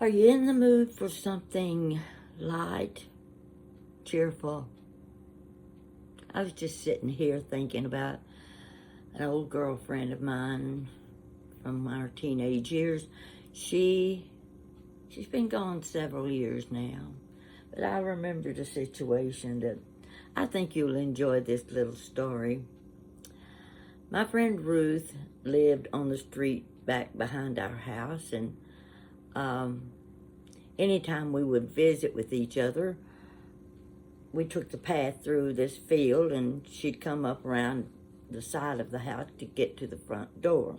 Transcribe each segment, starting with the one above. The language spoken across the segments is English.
Are you in the mood for something light, cheerful? I was just sitting here thinking about an old girlfriend of mine from our teenage years. She's been gone several years now, but I remembered a situation that I think you'll enjoy this little story. My friend Ruth lived on the street back behind our house, and anytime we would visit with each other, we took the path through this field, and she'd come up around the side of the house to get to the front door.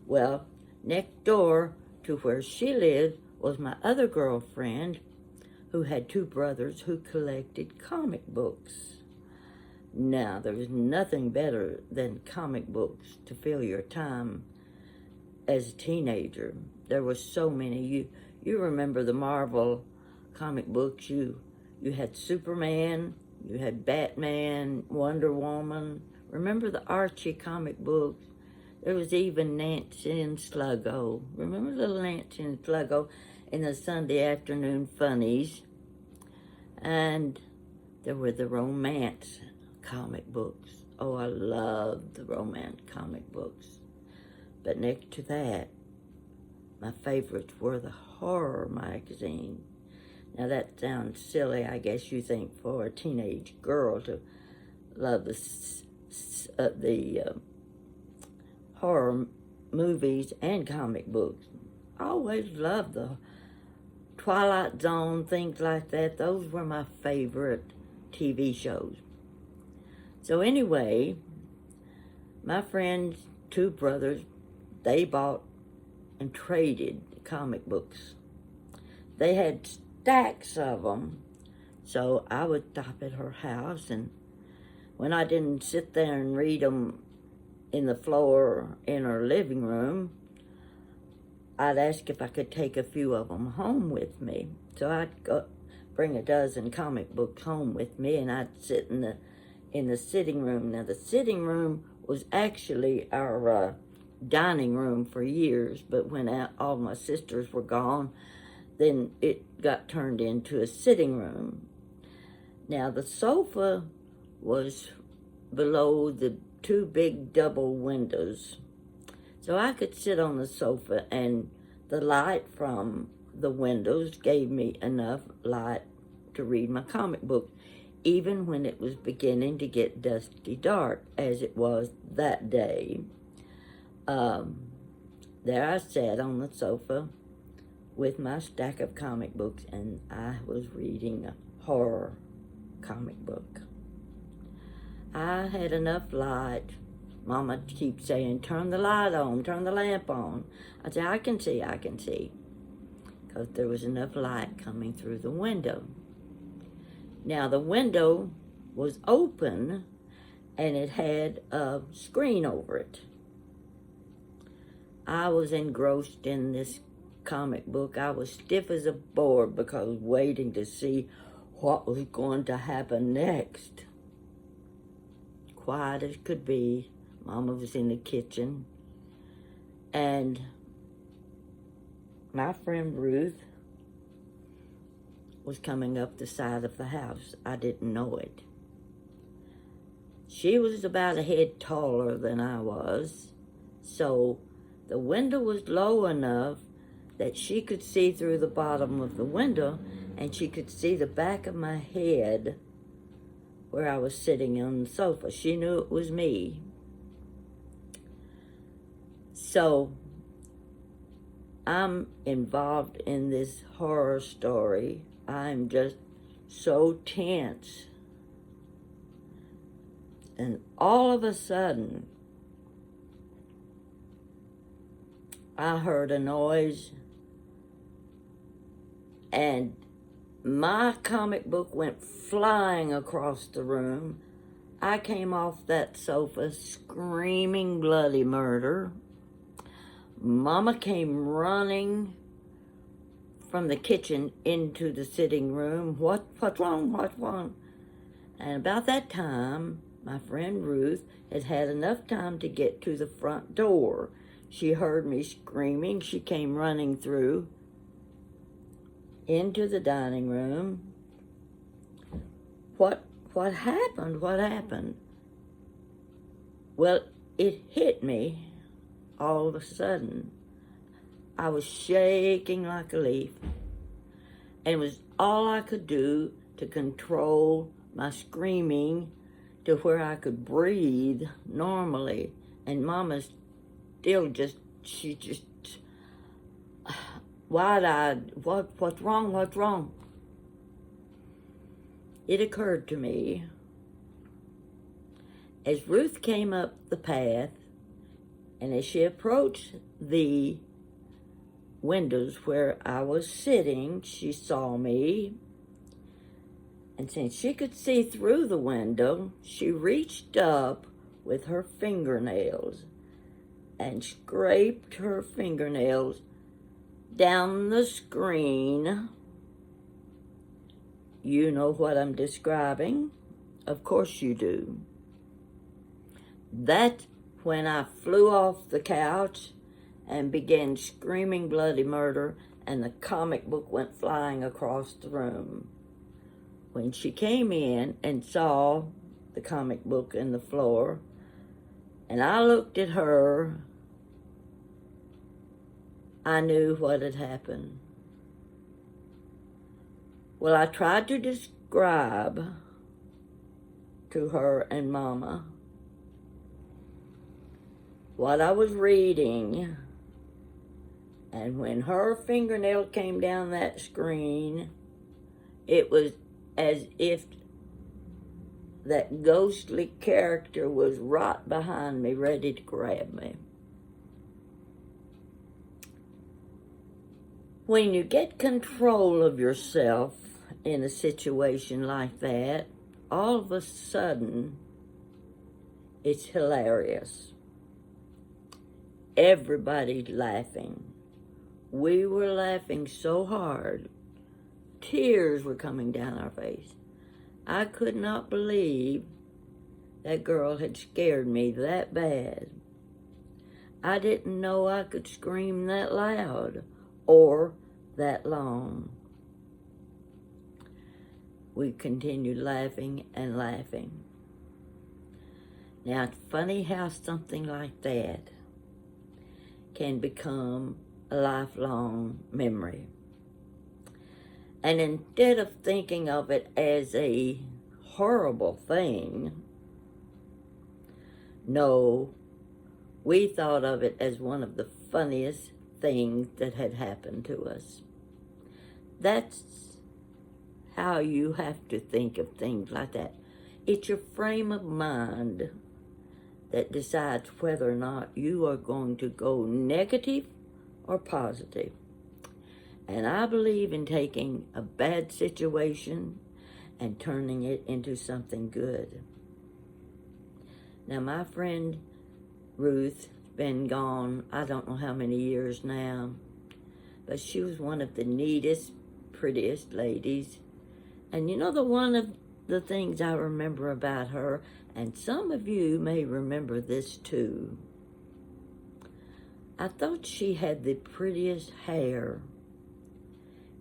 Well, next door to where she lived was my other girlfriend, who had two brothers who collected comic books. Now, there was nothing better than comic books to fill your time as a teenager. There were so many. You remember the Marvel comic books. You had Superman, you had Batman, Wonder Woman. Remember the Archie comic books? There was even Nancy and Sluggo. Remember little Nancy and Sluggo in the Sunday afternoon funnies? And there were the romance comic books. Oh, I loved the romance comic books. But next to that, my favorites were the horror magazine. Now that sounds silly, I guess you think, for a teenage girl to love the horror movies and comic books. I always loved the Twilight Zone, things like that. Those were my favorite TV shows. So anyway, my friend's two brothers, they bought and traded comic books. They had stacks of them, so I would stop at her house, and when I didn't sit there and read them in the floor in her living room, I'd ask if I could take a few of them home with me. So I'd bring a dozen comic books home with me, and I'd sit in the sitting room. Now, the sitting room was actually our dining room for years, but when all my sisters were gone, then it got turned into a sitting room. Now, the sofa was below the two big double windows, so I could sit on the sofa, and the light from the windows gave me enough light to read my comic book, even when it was beginning to get dusky dark, as it was that day. There I sat on the sofa with my stack of comic books, and I was reading a horror comic book. I had enough light. Mama keeps saying, turn the light on, turn the lamp on. I said, I can see, because there was enough light coming through the window. Now, the window was open, and it had a screen over it. I was engrossed in this comic book. I was stiff as a board because I was waiting to see what was going to happen next. Quiet as could be, Mama was in the kitchen, and my friend Ruth was coming up the side of the house. I didn't know it. She was about a head taller than I was, so the window was low enough that she could see through the bottom of the window, and she could see the back of my head where I was sitting on the sofa. She knew it was me. So I'm involved in this horror story. I'm just so tense. And all of a sudden, I heard a noise, and my comic book went flying across the room. I came off that sofa screaming bloody murder. Mama came running from the kitchen into the sitting room. What's wrong? What's wrong? And about that time, my friend Ruth had had enough time to get to the front door. She heard me screaming. She came running through. into the dining room. What happened? What happened? Well, it hit me all of a sudden. I was shaking like a leaf, and it was all I could do to control my screaming to where I could breathe normally. And Mama still she just wide-eyed. What's wrong? What's wrong? It occurred to me as Ruth came up the path, and as she approached the windows where I was sitting, she saw me. And since she could see through the window, she reached up with her fingernails and scraped her fingernails down the screen. You know what I'm describing? Of course you do. That's when I flew off the couch and began screaming bloody murder, and the comic book went flying across the room. When she came in and saw the comic book in the floor, and I looked at her, I knew what had happened. Well, I tried to describe to her and Mama what I was reading, and when her fingernail came down that screen, it was as if that ghostly character was right behind me, ready to grab me. When you get control of yourself in a situation like that, all of a sudden, it's hilarious. Everybody's laughing. We were laughing so hard, tears were coming down our face. I could not believe that girl had scared me that bad. I didn't know I could scream that loud or that long. We continued laughing and laughing. Now, it's funny how something like that can become a lifelong memory. And instead of thinking of it as a horrible thing, no, we thought of it as one of the funniest things that had happened to us. That's how you have to think of things like that. It's your frame of mind that decides whether or not you are going to go negative or positive. And I believe in taking a bad situation and turning it into something good. Now, my friend Ruth been gone, I don't know how many years now, but she was one of the neatest, prettiest ladies. And you know, one of the things I remember about her, and some of you may remember this too, I thought she had the prettiest hair,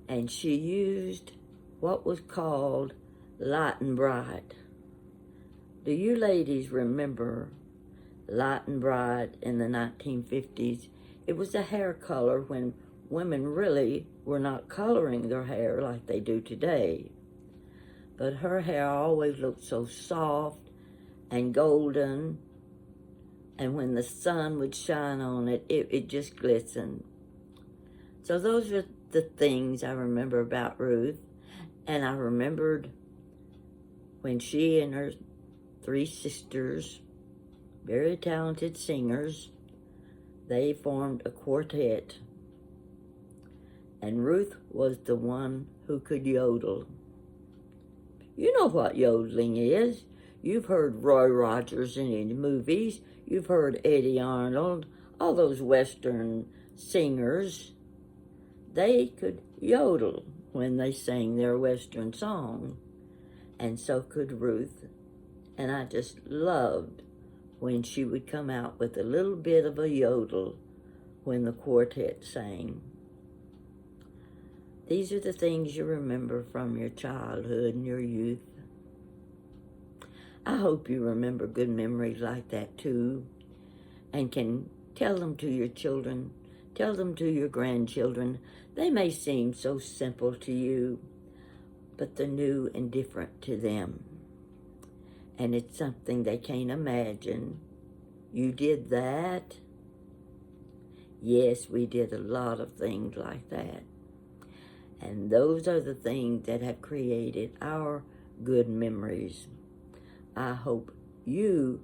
and she used what was called Light and Bright. Do you ladies remember Light and Bright in the 1950s? It was a hair color when women really were not coloring their hair like they do today. But her hair always looked so soft and golden, and when the sun would shine on it, it just glistened. So those are the things I remember about Ruth. And I remembered when she and her 3 sisters, very talented singers, they formed a quartet. And Ruth was the one who could yodel. You know what yodeling is. You've heard Roy Rogers in the movies. You've heard Eddie Arnold, all those Western singers. They could yodel when they sang their Western song. And so could Ruth. And I just loved when she would come out with a little bit of a yodel when the quartet sang. These are the things you remember from your childhood and your youth. I hope you remember good memories like that too, and can tell them to your children, tell them to your grandchildren. They may seem so simple to you, but they're new and different to them. And it's something they can't imagine. You did that? Yes, we did a lot of things like that. And those are the things that have created our good memories. I hope you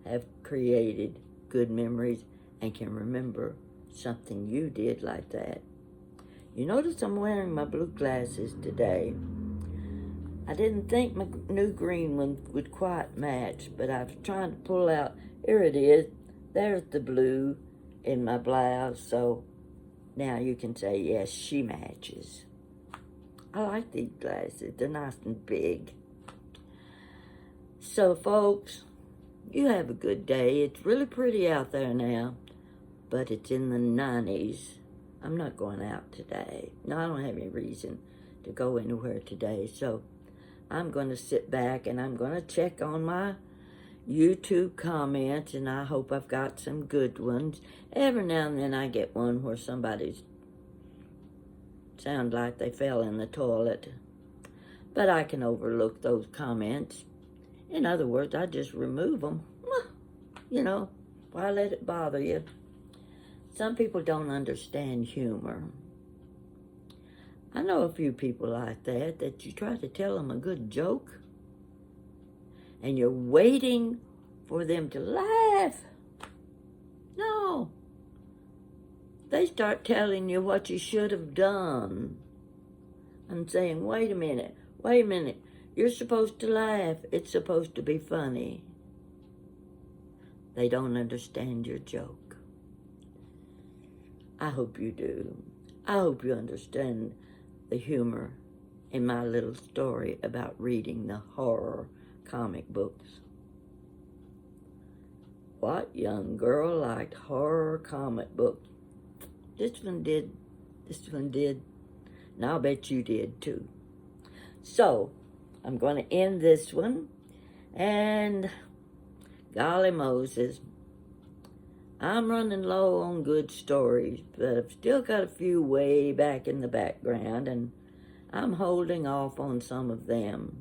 have created good memories and can remember something you did like that. You notice I'm wearing my blue glasses today. I didn't think my new green one would quite match, but I was trying to pull out. Here it is. There's the blue in my blouse, so now you can say, yes, she matches. I like these glasses. They're nice and big. So, folks, you have a good day. It's really pretty out there now, but it's in the 90s. I'm not going out today. No, I don't have any reason to go anywhere today, so I'm going to sit back and I'm going to check on my YouTube comments, and I hope I've got some good ones. Every now and then I get one where somebody's sound like they fell in the toilet, but I can overlook those comments. In other words, I just remove them. You know, why let it bother you? Some people don't understand humor. I know a few people like that you try to tell them a good joke, and you're waiting for them to laugh. No. They start telling you what you should have done and saying, wait a minute, you're supposed to laugh. It's supposed to be funny. They don't understand your joke. I hope you do. I hope you understand the humor in my little story about reading the horror comic books. What young girl liked horror comic books? This one did. And I'll bet you did too. So, I'm going to end this one. And golly Moses, I'm running low on good stories, but I've still got a few way back in the background, and I'm holding off on some of them.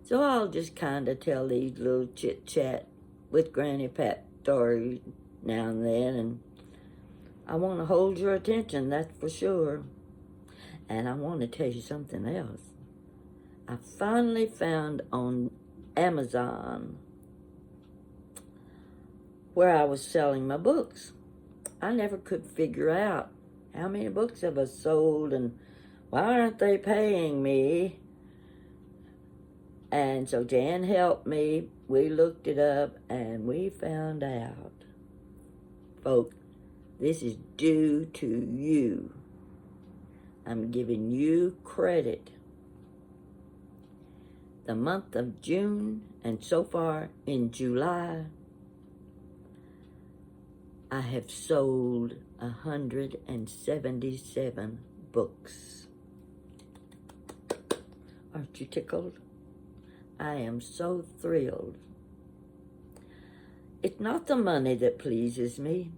So I'll just kind of tell these little chit-chat with Granny Pat stories now and then, and I want to hold your attention, that's for sure. And I want to tell you something else. I finally found on Amazon where I was selling my books. I never could figure out how many books have I sold and why aren't they paying me? And so Jan helped me. We looked it up and we found out. Folks, this is due to you. I'm giving you credit. The month of June and so far in July, I have sold 177 books. Aren't you tickled? I am so thrilled. It's not the money that pleases me.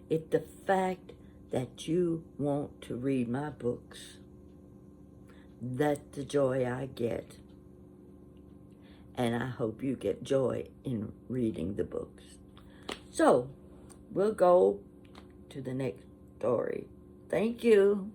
It's the fact that you want to read my books. That's the joy I get. And I hope you get joy in reading the books. So, we'll go to the next story. Thank you.